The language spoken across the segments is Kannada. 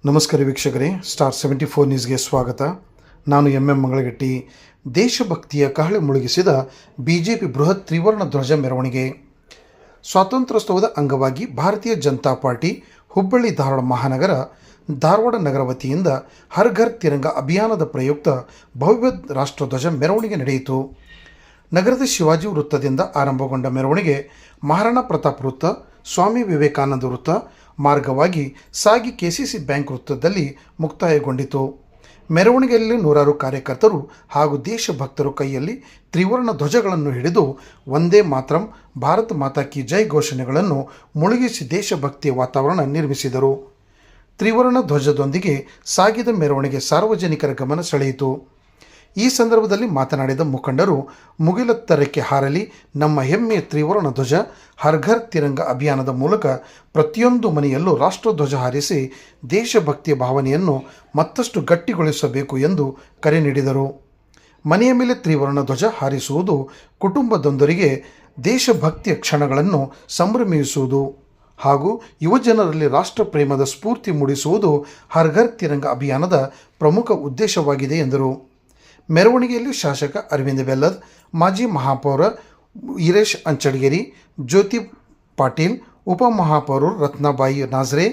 ನಮಸ್ಕಾರ ವೀಕ್ಷಕರೇ, ಸ್ಟಾರ್ 74 ನ್ಯೂಸ್ಗೆ ಸ್ವಾಗತ. ನಾನು ಎಂ ಮಂಗಳಗಟ್ಟಿ. ದೇಶಭಕ್ತಿಯ ಕಹಳೆ ಮುಳುಗಿಸಿದ ಬಿಜೆಪಿ ಬೃಹತ್ ತ್ರಿವರ್ಣ ಧ್ವಜ ಮೆರವಣಿಗೆ. ಸ್ವಾತಂತ್ರ್ಯೋತ್ಸವದ ಅಂಗವಾಗಿ ಭಾರತೀಯ ಜನತಾ ಪಾರ್ಟಿ ಹುಬ್ಬಳ್ಳಿ ಧಾರವಾಡ ಮಹಾನಗರ ಧಾರವಾಡ ನಗರ ವತಿಯಿಂದ ಹರ್ ಘರ್ ತಿರಂಗ ಅಭಿಯಾನದ ಪ್ರಯುಕ್ತ ಭವ್ಯ ರಾಷ್ಟ್ರಧ್ವಜ ಮೆರವಣಿಗೆ ನಡೆಯಿತು. ನಗರದ ಶಿವಾಜಿ ವೃತ್ತದಿಂದ ಆರಂಭಗೊಂಡ ಮೆರವಣಿಗೆ ಮಹಾರಾಣಾ ಪ್ರತಾಪ್ ವೃತ್ತ, ಸ್ವಾಮಿ ವಿವೇಕಾನಂದ ವೃತ್ತ ಮಾರ್ಗವಾಗಿ ಸಾಗಿ ಕೆಸಿಸಿ ಬ್ಯಾಂಕ್ ವೃತ್ತದಲ್ಲಿ ಮುಕ್ತಾಯಗೊಂಡಿತು. ಮೆರವಣಿಗೆಯಲ್ಲಿ ನೂರಾರು ಕಾರ್ಯಕರ್ತರು ಹಾಗೂ ದೇಶಭಕ್ತರು ಕೈಯಲ್ಲಿ ತ್ರಿವರ್ಣ ಧ್ವಜಗಳನ್ನು ಹಿಡಿದು ವಂದೇ ಮಾತರಂ, ಭಾರತ ಮಾತಾ ಕಿ ಜೈ ಘೋಷಣೆಗಳನ್ನು ಮುಳುಗಿಸಿ ದೇಶಭಕ್ತಿಯ ವಾತಾವರಣ ನಿರ್ಮಿಸಿದರು. ತ್ರಿವರ್ಣ ಧ್ವಜದೊಂದಿಗೆ ಸಾಗಿದ ಮೆರವಣಿಗೆ ಸಾರ್ವಜನಿಕರ ಗಮನ ಸೆಳೆಯಿತು. ಈ ಸಂದರ್ಭದಲ್ಲಿ ಮಾತನಾಡಿದ ಮುಖಂಡರು, ಮುಗಿಲೆತ್ತರಕ್ಕೆ ಹಾರಲಿ ನಮ್ಮ ಹೆಮ್ಮೆಯ ತ್ರಿವರ್ಣ ಧ್ವಜ, ಹರ್ ಘರ್ ತಿರಂಗ ಅಭಿಯಾನದ ಮೂಲಕ ಪ್ರತಿಯೊಂದು ಮನೆಯಲ್ಲೂ ರಾಷ್ಟ್ರಧ್ವಜ ಹಾರಿಸಿ ದೇಶಭಕ್ತಿಯ ಭಾವನೆಯನ್ನು ಮತ್ತಷ್ಟು ಗಟ್ಟಿಗೊಳಿಸಬೇಕು ಎಂದು ಕರೆ ನೀಡಿದರು. ಮನೆಯ ಮೇಲೆ ತ್ರಿವರ್ಣ ಧ್ವಜ ಹಾರಿಸುವುದು ಕುಟುಂಬದೊಂದರಿಗೆ ದೇಶಭಕ್ತಿಯ ಕ್ಷಣಗಳನ್ನು ಸಂಭ್ರಮಿಸುವುದು ಹಾಗೂ ಯುವಜನರಲ್ಲಿ ರಾಷ್ಟ್ರ ಪ್ರೇಮದ ಸ್ಫೂರ್ತಿ ಮೂಡಿಸುವುದು ಹರ್ ಘರ್ ತಿರಂಗ ಅಭಿಯಾನದ ಪ್ರಮುಖ ಉದ್ದೇಶವಾಗಿದೆ ಎಂದರು. ಮೆರವಣಿಗೆಯಲ್ಲಿ ಶಾಸಕ ಅರವಿಂದ ಬೆಲ್ಲದ್, ಮಾಜಿ ಮಹಾಪೌರ ಈರೇಶ್ ಅಂಚಡಗೇರಿ, ಜ್ಯೋತಿ ಪಾಟೀಲ್, ಉಪಮಹಾಪೌರರು ರತ್ನಾಬಾಯಿ ನಾಜ್ರೆ,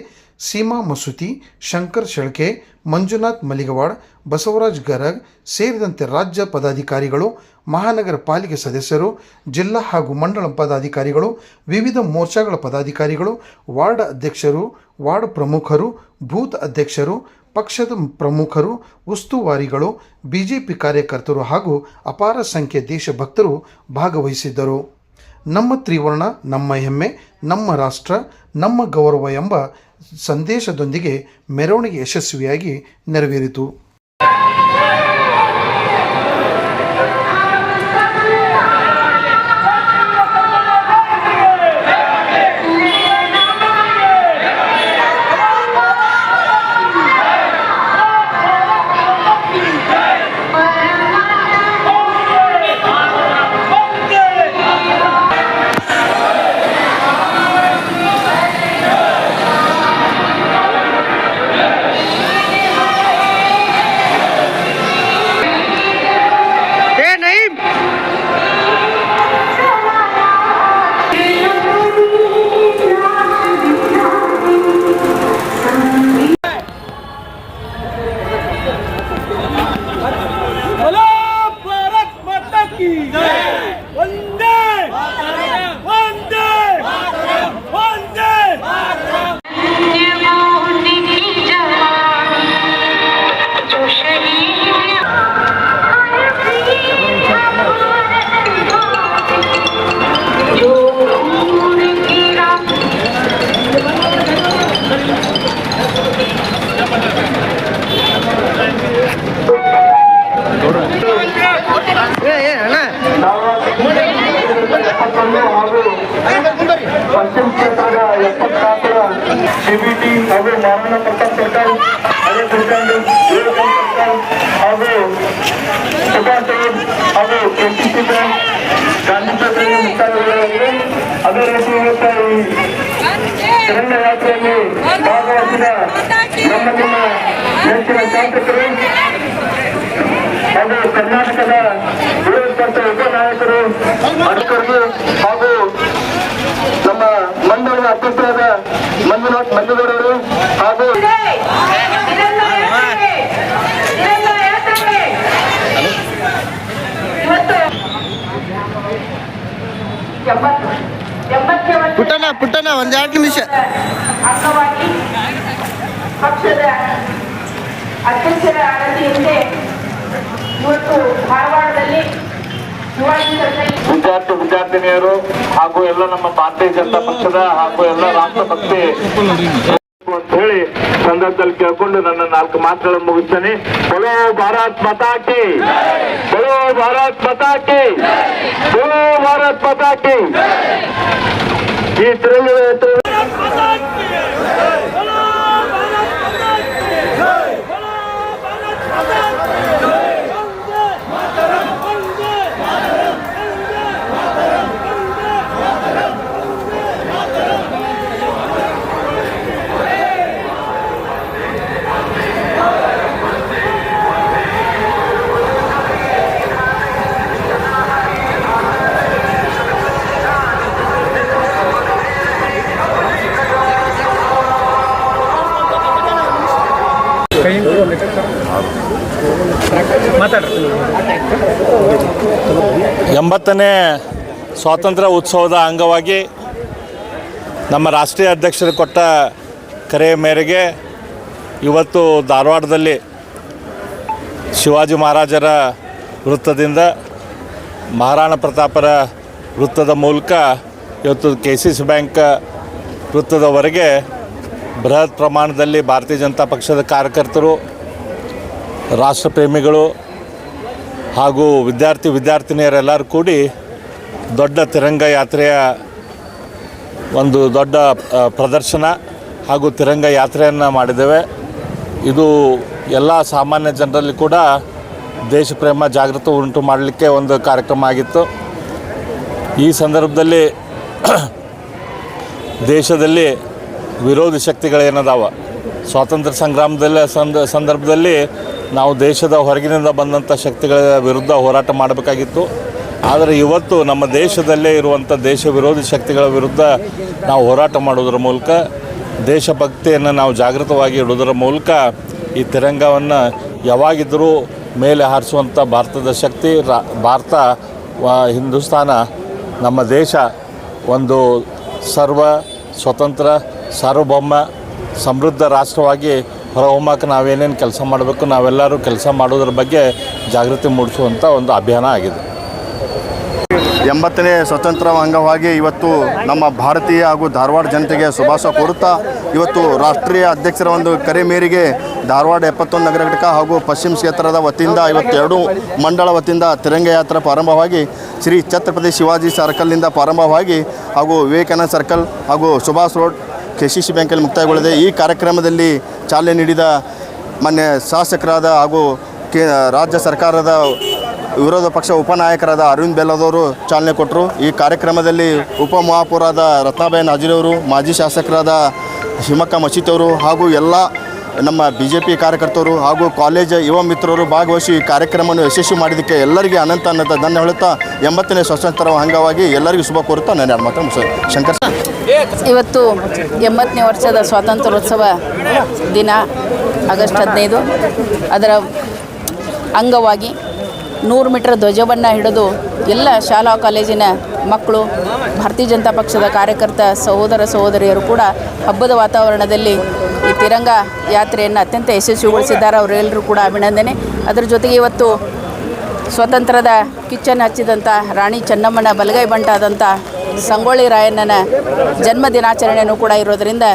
ಸೀಮಾ ಮಸೂತಿ, ಶಂಕರ್ ಶೆಳ್ಕೆ, ಮಂಜುನಾಥ್ ಮಲಿಗವಾಡ್, ಬಸವರಾಜ್ ಗರಗ್ ಸೇರಿದಂತೆ ರಾಜ್ಯ ಪದಾಧಿಕಾರಿಗಳು, ಮಹಾನಗರ ಪಾಲಿಕೆ ಸದಸ್ಯರು, ಜಿಲ್ಲಾ ಹಾಗೂ ಮಂಡಳ ಪದಾಧಿಕಾರಿಗಳು, ವಿವಿಧ ಮೋರ್ಚಾಗಳ ಪದಾಧಿಕಾರಿಗಳು, ವಾರ್ಡ್ ಅಧ್ಯಕ್ಷರು, ವಾರ್ಡ್ ಪ್ರಮುಖರು, ಬೂತ್ ಅಧ್ಯಕ್ಷರು, ಪಕ್ಷದ ಪ್ರಮುಖರು, ಉಸ್ತುವಾರಿಗಳು, ಬಿಜೆಪಿ ಕಾರ್ಯಕರ್ತರು ಹಾಗೂ ಅಪಾರ ಸಂಖ್ಯೆಯ ದೇಶಭಕ್ತರು ಭಾಗವಹಿಸಿದ್ದರು. ನಮ್ಮ ತ್ರಿವರ್ಣ ನಮ್ಮ ಹೆಮ್ಮೆ, ನಮ್ಮ ರಾಷ್ಟ್ರ ನಮ್ಮ ಗೌರವ ಎಂಬ ಸಂದೇಶದೊಂದಿಗೆ ಮೆರವಣಿಗೆ ಯಶಸ್ವಿಯಾಗಿ ನೆರವೇರಿತು. ಪಶ್ಚಿಮ ಕ್ಷೇತ್ರದ 74ರ ಸಿಬಿಟಿ ಹಾಗೂ ಮಹಾರಾಣಾ ಪ್ರತಾಪ್ ಸರ್ಕಲ್, ಅದೇ ಕುರಿತಂತೆ ಸರ್ಕಲ್ ಹಾಗೂ ಸುಭಾಷ್ ರೋಡ್ ಹಾಗೂ ಕೆಸಿಸಿ ಬ್ಯಾಂಕ್ ಗಾಂಧಿ ಚೌಕದಲ್ಲಿ ಮುಕ್ತಾಯಗೊಳ್ಳಲಾಗಿದೆ. ಅದೇ ರೀತಿ ಇವತ್ತು ಈ ತಿರಂಗ ಯಾತ್ರೆಯಲ್ಲಿ ಭಾಗವಹಿಸಿದ ನಮ್ಮ ನೆಚ್ಚಿನ ಶಾಸಕರು ಹಾಗೂ ಕರ್ನಾಟಕದ ವಿರೋಧ ಪಕ್ಷ ಉಪ ನಾಯಕರು ಅಧಿಕಾರಿಗಳು ಹಾಗೂ ನಮ್ಮ ಮಂಡಳದ ಅಧ್ಯಕ್ಷರಾದ ಮಂಜುನಾಥ್ ಮಲ್ಲಿಗೌಡರು ಹಾಗೂ ಪುಟ್ಟನ ಒಂದು 2 ನಿಮಿಷ ಅಂಗವಾಗಿ ಪಕ್ಷದ ಅಧ್ಯಕ್ಷರ ಅಣತಿಯಂತೆ ಇವತ್ತು ಧಾರವಾಡದಲ್ಲಿ ವಿದ್ಯಾರ್ಥಿನಿಯರು ಹಾಗೂ ಎಲ್ಲ ನಮ್ಮ ಭಾರತೀಯ ಜನತಾ ಪಕ್ಷದ ಹಾಗೂ ಎಲ್ಲ ರಾಷ್ಟ್ರಭಕ್ತಿ ಅಂತ ಹೇಳಿ ಸಂದರ್ಭದಲ್ಲಿ ಕೇಳ್ಕೊಂಡು ನನ್ನ 4 ಮಾತುಗಳನ್ನು ಮುಗಿಸ್ತೇನೆ. ಬೋಲೋ ಭಾರತ್ ಮಾತಾ ಕಿ, ಬೋಲೋ ಭಾರತ್ ಮಾತಾ ಕಿ, ಬೋಲೋ ಭಾರತ್ ಮಾತಾ ಕಿ. ಈ ತಿರುಳು ಎಂಬತ್ತನೇ ಸ್ವಾತಂತ್ರ್ಯ ಉತ್ಸವದ ಅಂಗವಾಗಿ ನಮ್ಮ ರಾಷ್ಟ್ರೀಯ ಅಧ್ಯಕ್ಷರು ಕೊಟ್ಟ ಕರೆಯ ಮೇರೆಗೆ ಇವತ್ತು ಧಾರವಾಡದಲ್ಲಿ ಶಿವಾಜಿ ಮಹಾರಾಜರ ವೃತ್ತದಿಂದ ಮಹಾರಾಣಾ ಪ್ರತಾಪರ ವೃತ್ತದ ಮೂಲಕ ಇವತ್ತು KCC ಬ್ಯಾಂಕ್ ವೃತ್ತದವರೆಗೆ ಬೃಹತ್ ಪ್ರಮಾಣದಲ್ಲಿ ಭಾರತೀಯ ಜನತಾ ಪಕ್ಷದ ಕಾರ್ಯಕರ್ತರು, ರಾಷ್ಟ್ರಪ್ರೇಮಿಗಳು ಹಾಗೂ ವಿದ್ಯಾರ್ಥಿನಿಯರೆಲ್ಲರೂ ಕೂಡಿ ದೊಡ್ಡ ತಿರಂಗ ಯಾತ್ರೆಯ ಒಂದು ದೊಡ್ಡ ಪ್ರದರ್ಶನ ಹಾಗೂ ತಿರಂಗ ಯಾತ್ರೆಯನ್ನು ಮಾಡಿದ್ದೇವೆ. ಇದು ಎಲ್ಲ ಸಾಮಾನ್ಯ ಜನರಲ್ಲಿ ಕೂಡ ದೇಶ ಪ್ರೇಮ ಜಾಗೃತಿ ಉಂಟು ಮಾಡಲಿಕ್ಕೆ ಒಂದು ಕಾರ್ಯಕ್ರಮ ಆಗಿತ್ತು. ಈ ಸಂದರ್ಭದಲ್ಲಿ ದೇಶದಲ್ಲಿ ವಿರೋಧಿ ಶಕ್ತಿಗಳೇನದಾವ, ಸ್ವಾತಂತ್ರ್ಯ ಸಂಗ್ರಾಮದಲ್ಲಿ ಸಂದರ್ಭದಲ್ಲಿ ನಾವು ದೇಶದ ಹೊರಗಿನಿಂದ ಬಂದಂಥ ಶಕ್ತಿಗಳ ವಿರುದ್ಧ ಹೋರಾಟ ಮಾಡಬೇಕಾಗಿತ್ತು. ಆದರೆ ಇವತ್ತು ನಮ್ಮ ದೇಶದಲ್ಲೇ ಇರುವಂಥ ದೇಶ ವಿರೋಧಿ ಶಕ್ತಿಗಳ ವಿರುದ್ಧ ನಾವು ಹೋರಾಟ ಮಾಡೋದ್ರ ಮೂಲಕ ದೇಶಭಕ್ತಿಯನ್ನು ನಾವು ಜಾಗೃತವಾಗಿ ಇಡೋದರ ಮೂಲಕ ಈ ತಿರಂಗವನ್ನು ಯಾವಾಗಿದ್ದರೂ ಮೇಲೆ ಹಾರಿಸುವಂಥ ಭಾರತದ ಶಕ್ತಿ, ಭಾರತ ಹಿಂದೂಸ್ತಾನ ನಮ್ಮ ದೇಶ ಒಂದು ಸ್ವತಂತ್ರ ಸಾರ್ವಭೌಮ ಸಮೃದ್ಧ ರಾಷ್ಟ್ರವಾಗಿ ಹೊರಹೊಮ್ಮಕ್ಕೆ ನಾವೇನೇನು ಕೆಲಸ ಮಾಡಬೇಕು ನಾವೆಲ್ಲರೂ ಕೆಲಸ ಮಾಡೋದ್ರ ಬಗ್ಗೆ ಜಾಗೃತಿ ಮೂಡಿಸುವಂಥ ಒಂದು ಅಭಿಯಾನ ಆಗಿದೆ. 80ನೇ ಸ್ವಾತಂತ್ರ್ಯ ಅಂಗವಾಗಿ ಇವತ್ತು ನಮ್ಮ ಭಾರತೀಯ ಹಾಗೂ ಧಾರವಾಡ ಜನತೆಗೆ ಶುಭಾಶಯ ಕೋರುತ್ತಾ ಇವತ್ತು ರಾಷ್ಟ್ರೀಯ ಅಧ್ಯಕ್ಷರ ಒಂದು ಕರೆ ಮೇರೆಗೆ ಧಾರವಾಡ 71 ನಗರ ಘಟಕ ಹಾಗೂ ಪಶ್ಚಿಮ ಕ್ಷೇತ್ರದ ವತಿಯಿಂದ ಇವತ್ತು 2 ಮಂಡಳ ವತಿಯಿಂದ ತಿರಂಗ ಯಾತ್ರೆ ಪ್ರಾರಂಭವಾಗಿ ಶ್ರೀ ಛತ್ರಪತಿ ಶಿವಾಜಿ ಸರ್ಕಲ್ನಿಂದ ಪ್ರಾರಂಭವಾಗಿ ಹಾಗೂ ವಿವೇಕಾನಂದ ಸರ್ಕಲ್ ಹಾಗೂ ಸುಭಾಷ್ ರೋಡ್ KCC ಬ್ಯಾಂಕಲ್ಲಿ ಮುಕ್ತಾಯಗೊಳ್ಳಿದೆ. ಈ ಕಾರ್ಯಕ್ರಮದಲ್ಲಿ ಚಾಲನೆ ನೀಡಿದ ಮಾನ್ಯ ಶಾಸಕರಾದ ಹಾಗೂ ರಾಜ್ಯ ಸರ್ಕಾರದ ವಿರೋಧ ಪಕ್ಷ ಉಪನಾಯಕರಾದ ಅರವಿಂದ್ ಬೆಲ್ಲದವರು ಚಾಲನೆ ಕೊಟ್ಟರು. ಈ ಕಾರ್ಯಕ್ರಮದಲ್ಲಿ ಉಪಮಹಾಪೌರಾದ ರತ್ನಾಬಾಯಿ ನಾಜಿರವರು, ಮಾಜಿ ಶಾಸಕರಾದ ಹಿಮಕ್ಕ ಮಸೀತಿಯವರು ಹಾಗೂ ಎಲ್ಲ ನಮ್ಮ BJP ಕಾರ್ಯಕರ್ತರು ಹಾಗೂ ಕಾಲೇಜ್ ಯುವ ಮಿತ್ರರು ಭಾಗವಹಿಸಿ ಈ ಕಾರ್ಯಕ್ರಮವನ್ನು ಯಶಸ್ವಿ ಮಾಡಿದ್ದಕ್ಕೆ ಎಲ್ಲರಿಗೆ ಅನಂತ ಧನ್ಯ ಹೇಳುತ್ತಾ 80ನೇ ಸ್ವಾತಂತ್ರ್ಯ ಅಂಗವಾಗಿ ಎಲ್ಲರಿಗೂ ಶುಭ ಕೋರುತ್ತಾ ನಾನು ಎರಡು ಮಾತ್ರ ಶಂಕರ್. ಇವತ್ತು 80ನೇ ವರ್ಷದ ಸ್ವಾತಂತ್ರ್ಯೋತ್ಸವ ದಿನ ಆಗಸ್ಟ್ 15. ಅದರ ಅಂಗವಾಗಿ 100 ಮೀಟರ್ ಧ್ವಜವನ್ನು ಹಿಡಿದು ಎಲ್ಲ ಶಾಲಾ ಕಾಲೇಜಿನ ಮಕ್ಕಳು, ಭಾರತೀಯ ಜನತಾ ಪಕ್ಷದ ಕಾರ್ಯಕರ್ತ ಸಹೋದರ ಸಹೋದರಿಯರು ಕೂಡ ಹಬ್ಬದ ವಾತಾವರಣದಲ್ಲಿ ಈ ತಿರಂಗ ಯಾತ್ರೆಯನ್ನು ಅತ್ಯಂತ ಯಶಸ್ವಿಗೊಳಿಸಿದ್ದಾರೆ. ಅವರೆಲ್ಲರೂ ಕೂಡ ಅಭಿನಂದನೆ. ಅದರ ಜೊತೆಗೆ ಇವತ್ತು ಸ್ವಾತಂತ್ರ್ಯದ ಕಿಚ್ಚನ್ನು ಹಚ್ಚಿದಂಥ ರಾಣಿ ಚೆನ್ನಮ್ಮನ ಬಲಗೈ ಬಂಟಾದಂಥ ಸಂಗೊಳ್ಳಿ ರಾಯಣ್ಣನ ಜನ್ಮ ದಿನಾಚರಣೆಯೂ ಕೂಡ ಇರೋದರಿಂದ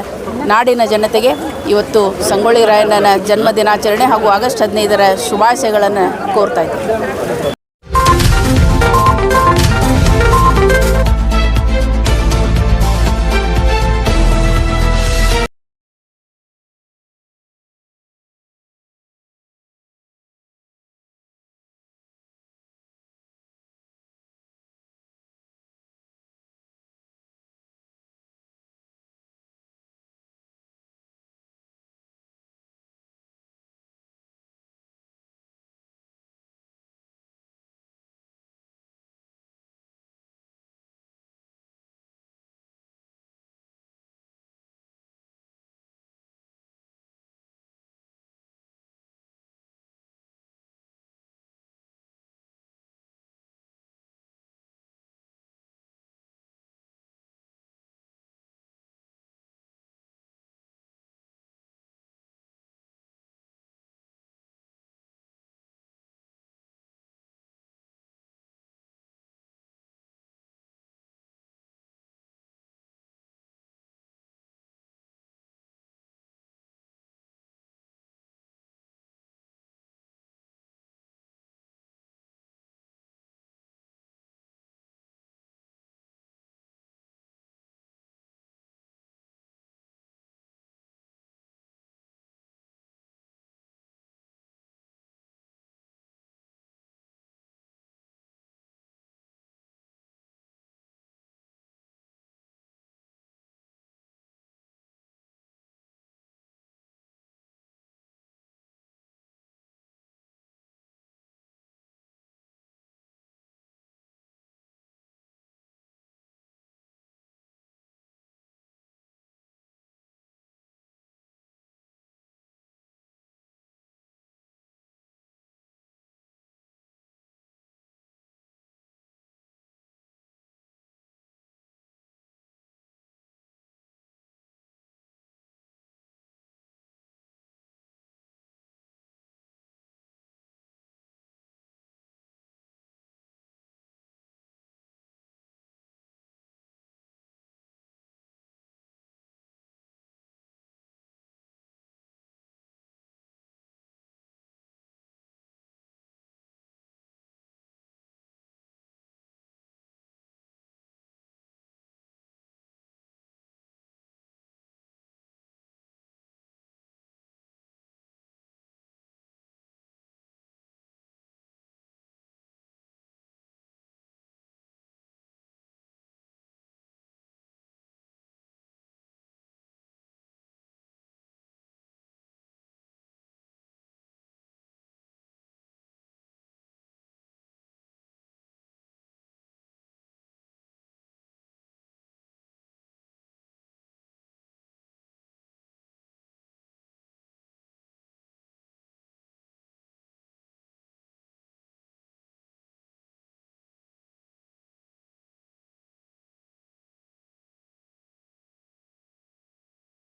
ನಾಡಿನ ಜನತೆಗೆ ಇವತ್ತು ಸಂಗೊಳ್ಳಿ ರಾಯಣ್ಣನ ಜನ್ಮ ದಿನಾಚರಣೆ ಹಾಗೂ ಆಗಸ್ಟ್ 15ರ ಶುಭಾಶಯಗಳನ್ನು ಕೋರ್ತಾ ಇದ್ದೀನಿ.